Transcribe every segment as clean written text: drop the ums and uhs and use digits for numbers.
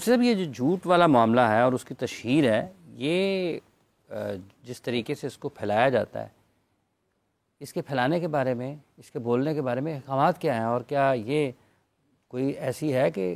مفتی صاحب یہ جو جھوٹ والا معاملہ ہے اور اس کی تشہیر ہے، یہ جس طریقے سے اس کو پھیلایا جاتا ہے، اس کے پھیلانے کے بارے میں، اس کے بولنے کے بارے میں احکامات کیا ہیں، اور کیا یہ کوئی ایسی ہے کہ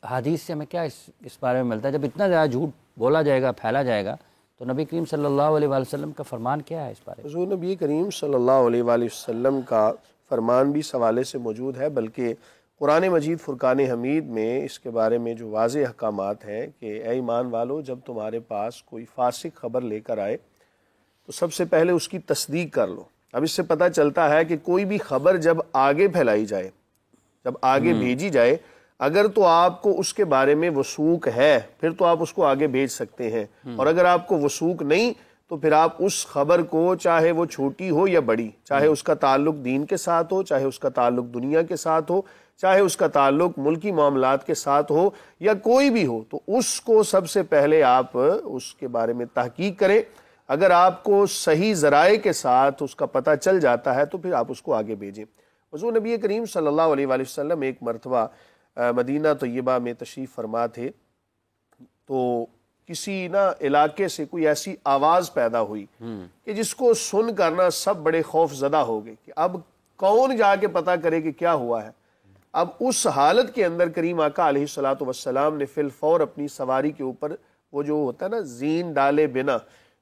حدیث سے ہمیں کیا اس بارے میں ملتا ہے؟ جب اتنا زیادہ جھوٹ بولا جائے گا، پھیلا جائے گا، تو نبی کریم صلی اللہ علیہ وآلہ وسلم کا فرمان کیا ہے اس بارے میں؟ حضور نبی کریم صلی اللہ علیہ وآلہ وسلم کا فرمان بھی اس حوالے سے موجود ہے، بلکہ قرآن مجید فرقان حمید میں اس کے بارے میں جو واضح احکامات ہیں کہ اے ایمان والو، جب تمہارے پاس کوئی فاسق خبر لے کر آئے تو سب سے پہلے اس کی تصدیق کر لو۔ اب اس سے پتہ چلتا ہے کہ کوئی بھی خبر جب آگے پھیلائی جائے، جب آگے بھیجی جائے، اگر تو آپ کو اس کے بارے میں وثوق ہے پھر تو آپ اس کو آگے بھیج سکتے ہیں، اور اگر آپ کو وثوق نہیں تو پھر آپ اس خبر کو، چاہے وہ چھوٹی ہو یا بڑی، چاہے اس کا تعلق دین کے ساتھ ہو، چاہے اس کا تعلق دنیا کے ساتھ ہو، چاہے اس کا تعلق ملکی معاملات کے ساتھ ہو یا کوئی بھی ہو، تو اس کو سب سے پہلے آپ اس کے بارے میں تحقیق کریں۔ اگر آپ کو صحیح ذرائع کے ساتھ اس کا پتہ چل جاتا ہے تو پھر آپ اس کو آگے بھیجیں۔ حضور نبی کریم صلی اللہ علیہ وآلہ وسلم ایک مرتبہ مدینہ طیبہ میں تشریف فرما تھے، تو کسی علاقے سے کوئی ایسی آواز پیدا ہوئی کہ جس کو سن کر سب بڑے خوف زدہ ہو گئے کہ اب کون جا کے پتہ کرے کہ کیا ہوا ہے۔ اب اس حالت کے اندر کریم آقا علیہ الصلوۃ والسلام نے فی الفور اپنی سواری کے اوپر وہ جو ہوتا ہے زین ڈالے بنا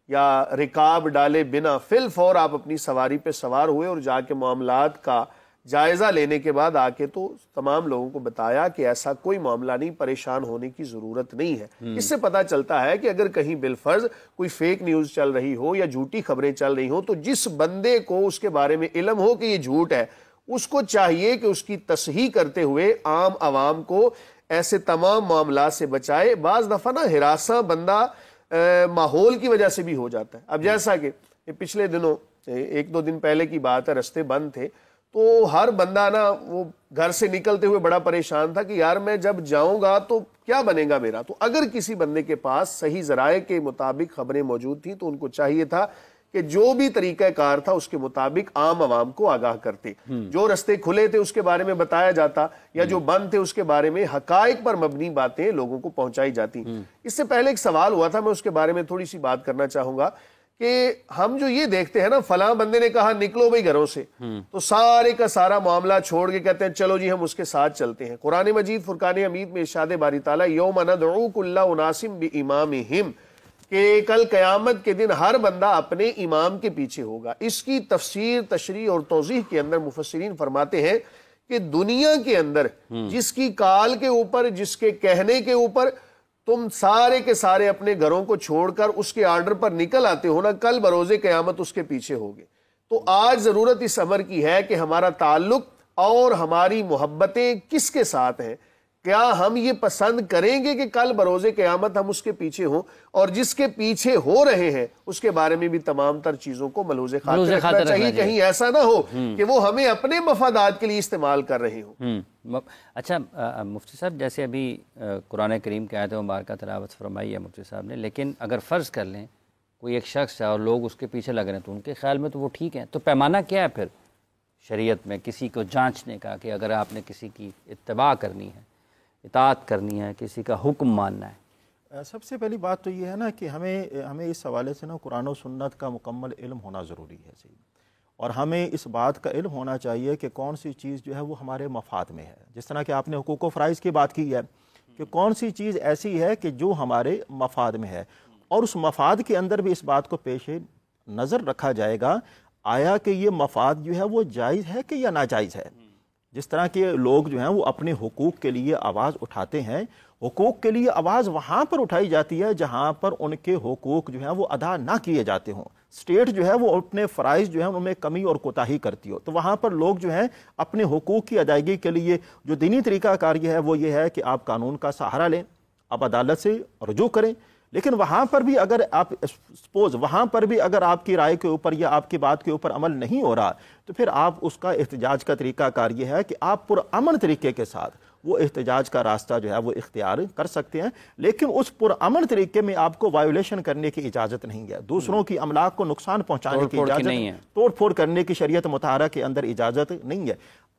یا رکاب ڈالے بنا، فی الفور آپ اپنی سواری پہ سوار ہوئے اور جا کے معاملات کا جائزہ لینے کے بعد آ کے تو تمام لوگوں کو بتایا کہ ایسا کوئی معاملہ نہیں، پریشان ہونے کی ضرورت نہیں ہے۔ اس سے پتہ چلتا ہے کہ اگر کہیں بالفرض کوئی فیک نیوز چل رہی ہو یا جھوٹی خبریں چل رہی ہوں تو جس بندے کو اس کے بارے میں علم ہو کہ یہ جھوٹ ہے، اس کو چاہیے کہ اس کی تصحیح کرتے ہوئے عام عوام کو ایسے تمام معاملات سے بچائے۔ بعض دفعہ ہراساں بندہ ماحول کی وجہ سے بھی ہو جاتا ہے۔ اب جیسا کہ پچھلے دنوں، ایک دو دن پہلے کی بات ہے، رستے بند تھے تو ہر بندہ وہ گھر سے نکلتے ہوئے بڑا پریشان تھا کہ یار میں جب جاؤں گا تو کیا بنے گا میرا۔ تو اگر کسی بندے کے پاس صحیح ذرائع کے مطابق خبریں موجود تھیں تو ان کو چاہیے تھا کہ جو بھی طریقہ کار تھا اس کے مطابق عام عوام کو آگاہ کرتے، جو رستے کھلے تھے اس کے بارے میں بتایا جاتا، یا جو بند تھے اس کے بارے میں حقائق پر مبنی باتیں لوگوں کو پہنچائی جاتی۔ اس سے پہلے ایک سوال ہوا تھا، میں اس کے بارے میں تھوڑی سی بات کرنا چاہوں گا کہ ہم جو یہ دیکھتے ہیں فلاں بندے نے کہا نکلو بھائی گھروں سے، تو سارے کا سارا معاملہ چھوڑ کے کہتے ہیں چلو جی ہم اس کے ساتھ چلتے ہیں۔ قرآن مجید فرقان حمید میں ارشاد باری تعالیٰ یوم ندعو کل اناس بامامہم، کہ کل قیامت کے دن ہر بندہ اپنے امام کے پیچھے ہوگا۔ اس کی تفسیر، تشریح اور توضیح کے اندر مفسرین فرماتے ہیں کہ دنیا کے اندر جس کی کال کے اوپر، جس کے کہنے کے اوپر تم سارے کے سارے اپنے گھروں کو چھوڑ کر اس کے آرڈر پر نکل آتے ہو کل بروز قیامت اس کے پیچھے ہوگے۔ تو آج ضرورت اس امر کی ہے کہ ہمارا تعلق اور ہماری محبتیں کس کے ساتھ ہیں؟ کیا ہم یہ پسند کریں گے کہ کل بروز قیامت ہم اس کے پیچھے ہوں، اور جس کے پیچھے ہو رہے ہیں اس کے بارے میں بھی تمام تر چیزوں کو ملحوظ خاطر رکھنا چاہیے، کہیں ایسا نہ ہو کہ وہ ہمیں اپنے مفادات کے لیے استعمال کر رہے ہوں۔ اچھا مفتی صاحب، جیسے ابھی قرآن کریم کی آیت مبارکہ تلاوت فرمائی ہے مفتی صاحب نے، لیکن اگر فرض کر لیں کوئی ایک شخص ہے اور لوگ اس کے پیچھے لگ رہے ہیں تو ان کے خیال میں تو وہ ٹھیک ہیں، تو پیمانہ کیا ہے پھر شریعت میں کسی کو جانچنے کا کہ اگر آپ نے کسی کی اتباع کرنی ہے، اطاعت کرنی ہے، کسی کا حکم ماننا ہے؟ سب سے پہلی بات تو یہ ہے کہ ہمیں اس حوالے سے قرآن و سنت کا مکمل علم ہونا ضروری ہے صحیح، اور ہمیں اس بات کا علم ہونا چاہیے کہ کون سی چیز جو ہے وہ ہمارے مفاد میں ہے۔ جس طرح کہ آپ نے حقوق و فرائض کی بات کی ہے کہ کون سی چیز ایسی ہے کہ جو ہمارے مفاد میں ہے، اور اس مفاد کے اندر بھی اس بات کو پیش نظر رکھا جائے گا آیا کہ یہ مفاد جو ہے وہ جائز ہے کہ یا ناجائز ہے۔ جس طرح کے لوگ جو ہیں وہ اپنے حقوق کے لیے آواز اٹھاتے ہیں، حقوق کے لیے آواز وہاں پر اٹھائی جاتی ہے جہاں پر ان کے حقوق جو ہیں وہ ادا نہ کیے جاتے ہوں، اسٹیٹ جو ہے وہ اپنے فرائض جو ہیں ان میں کمی اور کوتاہی کرتی ہو، تو وہاں پر لوگ جو ہیں اپنے حقوق کی ادائیگی کے لیے جو دینی طریقہ کار یہ ہے وہ یہ ہے کہ آپ قانون کا سہارا لیں، آپ عدالت سے رجوع کریں۔ لیکن وہاں پر بھی اگر آپ کی رائے کے اوپر یا آپ کی بات کے اوپر عمل نہیں ہو رہا تو پھر آپ اس کا احتجاج کا طریقہ کار یہ ہے کہ آپ پرامن طریقے کے ساتھ وہ احتجاج کا راستہ جو ہے وہ اختیار کر سکتے ہیں، لیکن اس پرامن طریقے میں آپ کو وائیولیشن کرنے کی اجازت نہیں ہے، دوسروں کی املاک کو نقصان پہنچانے کی اجازت نہیں ہے، توڑ پھوڑ کرنے کی شریعت مطہرہ کے اندر اجازت نہیں ہے۔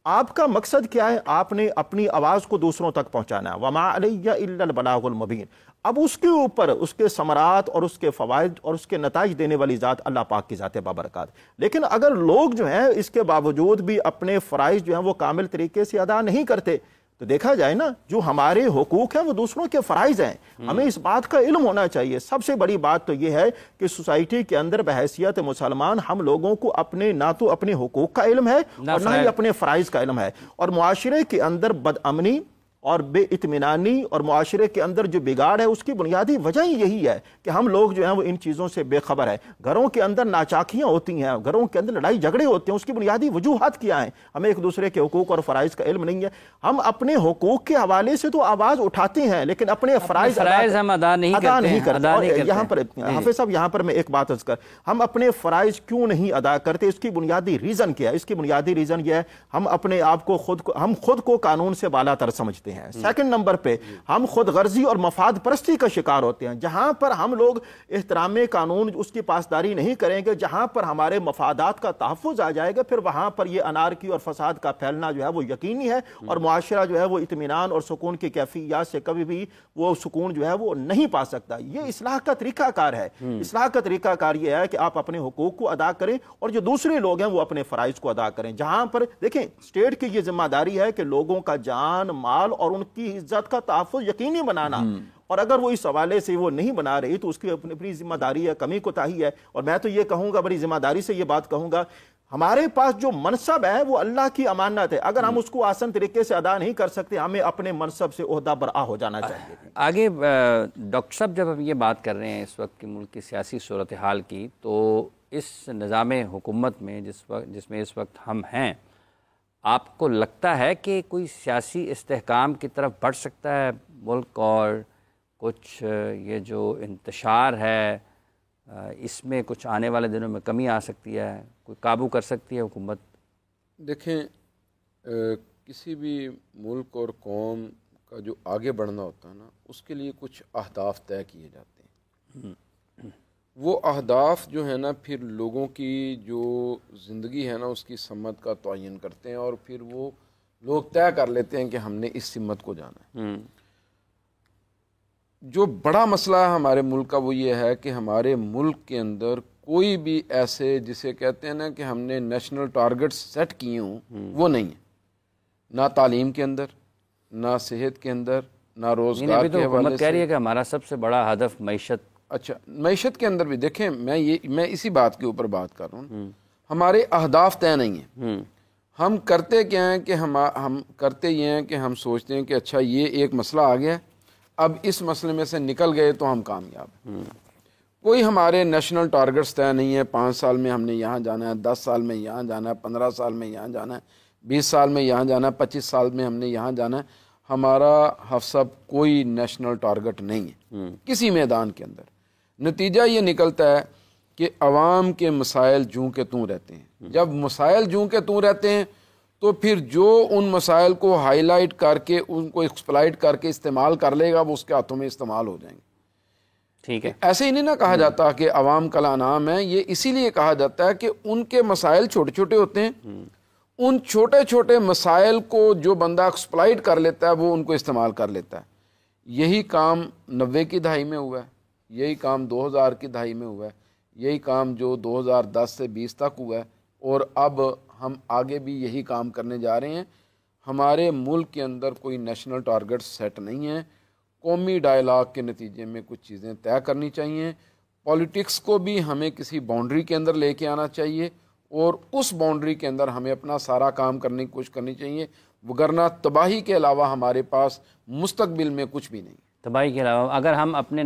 آپ کا مقصد کیا ہے؟ آپ نے اپنی آواز کو دوسروں تک پہنچانا ہے، وما علیہ الا البلاغ المبین۔ اب اس کے اوپر اس کے ثمرات اور اس کے فوائد اور اس کے نتائج دینے والی ذات اللہ پاک کی ذات بابرکات۔ لیکن اگر لوگ جو ہیں اس کے باوجود بھی اپنے فرائض جو ہیں وہ کامل طریقے سے ادا نہیں کرتے تو دیکھا جائے نا، جو ہمارے حقوق ہیں وہ دوسروں کے فرائض ہیں، ہمیں اس بات کا علم ہونا چاہیے۔ سب سے بڑی بات تو یہ ہے کہ سوسائٹی کے اندر بحیثیت مسلمان ہم لوگوں کو اپنے نہ تو اپنے حقوق کا علم ہے اور نہ ہی اپنے فرائض کا علم ہے، اور معاشرے کے اندر بد امنی اور بے اطمینانی اور معاشرے کے اندر جو بگاڑ ہے اس کی بنیادی وجہ ہی یہی ہے کہ ہم لوگ جو ہیں وہ ان چیزوں سے بے خبر ہیں۔ گھروں کے اندر ناچاکیاں ہوتی ہیں، گھروں کے اندر لڑائی جھگڑے ہوتے ہیں، اس کی بنیادی وجوہات کیا ہیں؟ ہمیں ایک دوسرے کے حقوق اور فرائض کا علم نہیں ہے۔ ہم اپنے حقوق کے حوالے سے تو آواز اٹھاتے ہیں لیکن اپنے فرائض ہم ادا نہیں کرتے۔ یہاں پر حافظ صاحب، یہاں پر میں ایک بات عرض کر، ہم اپنے فرائض کیوں نہیں ادا کرتے؟ اس کی بنیادی ریزن کیا ہے؟ اس کی بنیادی ریزن یہ ہے ہم اپنے آپ کو خود کو قانون سے بالا تر سمجھتے ہیں۔ سیکنڈ نمبر پہ ہم خود غرضی اور مفاد پرستی کا شکار ہوتے ہیں۔ جہاں پر ہم لوگ احترام قانون اس کی پاسداری نہیں کریں گے، جہاں پر ہمارے مفادات کا تحفظ آ جائے گا، پھر وہاں پر یہ انارکی اور فساد کا پھیلنا جو ہے وہ یقینی ہے، اور معاشرہ جو ہے وہ اطمینان اور سکون کی کیفیات سے کبھی بھی وہ سکون جو ہے وہ نہیں پا سکتا۔ یہ اصلاح کا طریقہ کار ہے۔ اصلاح کا طریقہ کار یہ ہے کہ آپ اپنے حقوق کو ادا کریں اور جو دوسرے لوگ ہیں وہ اپنے فرائض کو ادا کریں۔ جہاں پر دیکھیں اسٹیٹ کی یہ ذمہ داری ہے کہ لوگوں کا جان مال اور ان کی عزت کا تحفظ یقینی بنانا، اور اگر وہ اس حوالے سے وہ نہیں بنا رہی تو اس کی اپنی ذمہ داری ہے، کمی کوتاہی ہے۔ اور میں تو یہ کہوں گا، بڑی ذمہ داری سے یہ بات کہوں گا، ہمارے پاس جو منصب ہے وہ اللہ کی امانت ہے، اگر ہم اس کو آسان طریقے سے ادا نہیں کر سکتے ہمیں اپنے منصب سے عہدہ برآ ہو جانا چاہیے۔ آگے ڈاکٹر صاحب، جب ہم یہ بات کر رہے ہیں اس وقت کی ملک کی سیاسی صورتحال کی، تو اس نظام حکومت میں جس میں اس وقت ہم ہیں، آپ کو لگتا ہے کہ کوئی سیاسی استحکام کی طرف بڑھ سکتا ہے ملک، اور کچھ یہ جو انتشار ہے اس میں کچھ آنے والے دنوں میں کمی آ سکتی ہے، کوئی قابو کر سکتی ہے حکومت؟ دیکھیں، کسی بھی ملک اور قوم کا جو آگے بڑھنا ہوتا ہے نا، اس کے لیے کچھ اہداف طے کیے جاتے ہیں۔ وہ اہداف جو ہے نا پھر لوگوں کی جو زندگی ہے نا اس کی سمت کا تعین کرتے ہیں، اور پھر وہ لوگ طے کر لیتے ہیں کہ ہم نے اس سمت کو جانا ہے۔ جو بڑا مسئلہ ہے ہمارے ملک کا وہ یہ ہے کہ ہمارے ملک کے اندر کوئی بھی ایسے جسے کہتے ہیں نا کہ ہم نے نیشنل ٹارگٹس سیٹ کیے ہوں وہ نہیں ہے، نہ تعلیم کے اندر، نہ صحت کے اندر، نہ روزگار کے حوالے سے۔ حکومت کہہ رہی ہے کہ ہمارا سب سے بڑا ہدف معیشت۔ اچھا، معیشت کے اندر بھی دیکھیں، میں اسی بات کے اوپر بات کر رہا ہوں، ہمارے اہداف طے نہیں ہیں۔ ہم کرتے کیا ہیں کہ ہم کرتے یہ ہیں کہ ہم سوچتے ہیں کہ اچھا یہ ایک مسئلہ آ گیا، اب اس مسئلے میں سے نکل گئے تو ہم کامیاب ہیں۔ کوئی ہمارے نیشنل ٹارگٹس طے نہیں ہے، 5 سال میں ہم نے یہاں جانا ہے، 10 سال میں یہاں جانا ہے، 15 سال میں یہاں جانا ہے، 20 سال میں یہاں جانا ہے، 25 سال میں ہم نے یہاں جانا ہے۔ ہمارا حفصب کوئی نیشنل ٹارگٹ نہیں ہے کسی میدان کے اندر۔ نتیجہ یہ نکلتا ہے کہ عوام کے مسائل جوں کے توں رہتے ہیں۔ جب مسائل جوں کے توں رہتے ہیں تو پھر جو ان مسائل کو ہائی لائٹ کر کے ان کو ایکسپلائٹ کر کے استعمال کر لے گا وہ اس کے ہاتھوں میں استعمال ہو جائیں گے۔ ٹھیک ہے، ایسے ہی نہیں نہ کہا جاتا کہ عوام کل انعام ہے، یہ اسی لیے کہا جاتا ہے کہ ان کے مسائل چھوٹے چھوٹے ہوتے ہیں، ان چھوٹے چھوٹے مسائل کو جو بندہ ایکسپلائٹ کر لیتا ہے وہ ان کو استعمال کر لیتا ہے۔ یہی کام 90 کی دہائی میں ہوا ہے، یہی کام 2000 کی دہائی میں ہوا ہے، یہی کام جو 2010 سے 20 تک ہوا ہے، اور اب ہم آگے بھی یہی کام کرنے جا رہے ہیں۔ ہمارے ملک کے اندر کوئی نیشنل ٹارگٹ سیٹ نہیں ہے، قومی ڈائلاگ کے نتیجے میں کچھ چیزیں طے کرنی چاہیے۔ پولیٹکس کو بھی ہمیں کسی باؤنڈری کے اندر لے کے آنا چاہیے، اور اس باؤنڈری کے اندر ہمیں اپنا سارا کام کرنے کی کوشش کرنی چاہیے، وگرنہ تباہی کے علاوہ ہمارے پاس مستقبل میں کچھ بھی نہیں۔ تباہی کے علاوہ اگر ہم اپنے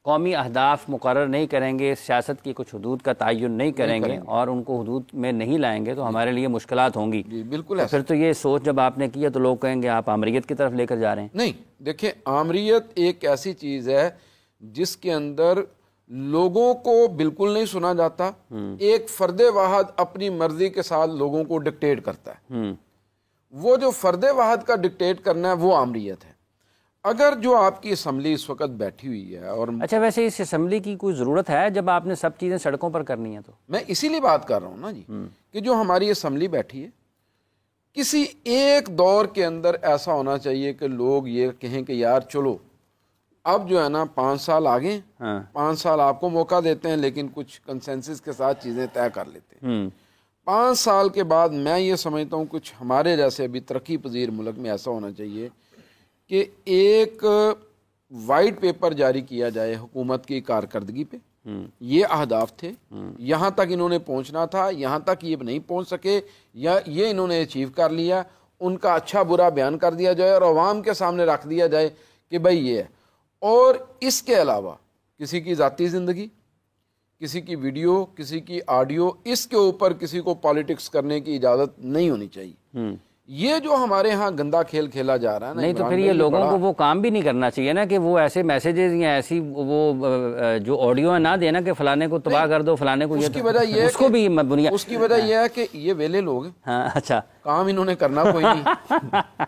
قومی اہداف مقرر نہیں کریں گے، سیاست کی کچھ حدود کا تعین نہیں کریں گے اور ان کو حدود میں نہیں لائیں گے تو ہمارے لیے مشکلات ہوں گی۔ جی بالکل، پھر تو یہ سوچ جب آپ نے کیا تو لوگ کہیں گے آپ آمریت کی طرف لے کر جا رہے ہیں۔ نہیں، دیکھیں، آمریت ایک ایسی چیز ہے جس کے اندر لوگوں کو بالکل نہیں سنا جاتا، ایک فرد واحد اپنی مرضی کے ساتھ لوگوں کو ڈکٹیٹ کرتا ہے۔ وہ جو فرد واحد کا ڈکٹیٹ کرنا ہے وہ آمریت ہے۔ اگر جو آپ کی اسمبلی اس وقت بیٹھی ہوئی ہے، اور اچھا ویسے اس اسمبلی کی کوئی ضرورت ہے جب آپ نے سب چیزیں سڑکوں پر کرنی ہے؟ تو میں اسی لیے بات کر رہا ہوں نا جی، کہ جو ہماری اسمبلی بیٹھی ہے کسی ایک دور کے اندر ایسا ہونا چاہیے کہ لوگ یہ کہیں کہ یار چلو اب جو ہے نا 5 سال آگے 5 سال آپ کو موقع دیتے ہیں لیکن کچھ کنسنسس کے ساتھ چیزیں طے کر لیتے ہیں. 5 سال کے بعد میں یہ سمجھتا ہوں کچھ ہمارے جیسے ابھی ترقی پذیر ملک میں ایسا ہونا چاہیے کہ ایک وائٹ پیپر جاری کیا جائے حکومت کی کارکردگی پہ. یہ اہداف تھے, یہاں تک انہوں نے پہنچنا تھا, یہاں تک یہ نہیں پہنچ سکے یا یہ انہوں نے اچیو کر لیا, ان کا اچھا برا بیان کر دیا جائے اور عوام کے سامنے رکھ دیا جائے کہ بھائی یہ ہے. اور اس کے علاوہ کسی کی ذاتی زندگی, کسی کی ویڈیو, کسی کی آڈیو, اس کے اوپر کسی کو پالیٹکس کرنے کی اجازت نہیں ہونی چاہیے. یہ جو ہمارے ہاں گندا کھیل کھیلا جا رہا ہے نا, نہیں تو پھر یہ لوگوں کو وہ کام بھی نہیں کرنا چاہیے نا کہ وہ ایسے میسیجز یا ایسی وہ جو آڈیو ہے نہ دینا کہ فلانے کو تباہ کر دو, فلانے کو, اس کی وجہ یہ اس کو بھی بنیاد, اس کی وجہ یہ ہے کہ یہ ویلے لوگ ہیں. ہاں اچھا, کام انہوں نے کرنا کوئی نہیں.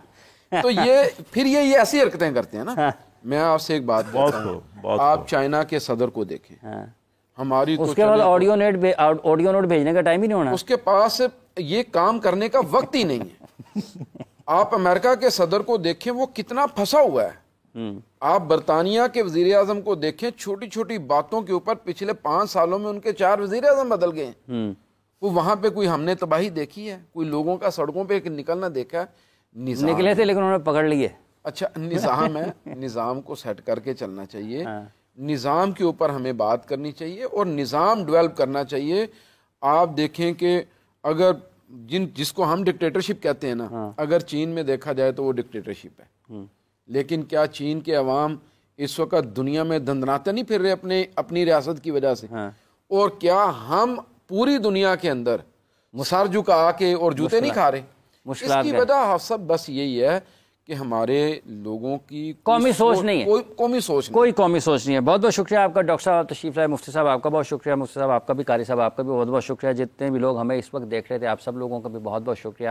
تو یہ پھر یہ ایسی حرکتیں کرتے ہیں نا. میں آپ سے ایک بات کہتا ہوں, آپ چائنا کے صدر کو دیکھیں, ہماری اس کے بعد آڈیو نوٹ بھیجنے کا ٹائم ہی نہیں ہونا, اس کے پاس یہ کام کرنے کا وقت ہی نہیں ہے. آپ امریکہ کے صدر کو دیکھیں وہ کتنا پھنسا ہوا ہے. آپ برطانیہ کے وزیر اعظم کو دیکھیں, چھوٹی چھوٹی باتوں کے اوپر پچھلے 5 سالوں میں ان کے 4 وزیر اعظم بدل گئے ہیں. وہ وہاں پہ کوئی ہم نے تباہی دیکھی ہے, کوئی لوگوں کا سڑکوں پہ نکلنا دیکھا ہے؟ نکلے تھے لیکن انہوں نے پکڑ لیے. اچھا نظام ہے, نظام کو سیٹ کر کے چلنا چاہیے, نظام کے اوپر ہمیں بات کرنی چاہیے اور نظام ڈیولپ کرنا چاہیے. آپ دیکھیں کہ اگر جس کو ہم ڈکٹیٹرشپ کہتے ہیں نا, اگر چین میں دیکھا جائے تو وہ ڈکٹیٹرشپ ہے, لیکن کیا چین کے عوام اس وقت دنیا میں دندناتے نہیں پھر رہے اپنی ریاست کی وجہ سے؟ اور کیا ہم پوری دنیا کے اندر سر جھکا کے اور جوتے نہیں کھا رہے؟ اس کی وجہ سب بس یہی ہے کہ ہمارے لوگوں کی قومی سوچ نہیں ہے, کوئی قومی سوچ نہیں ہے. بہت بہت شکریہ آپ کا ڈاکٹر صاحب تشریف لائے, مفتی صاحب آپ کا بہت شکریہ, مفتی صاحب آپ کا بھی, قاری صاحب آپ کا بھی بہت بہت شکریہ. جتنے بھی لوگ ہمیں اس وقت دیکھ رہے تھے آپ سب لوگوں کا بھی بہت بہت شکریہ.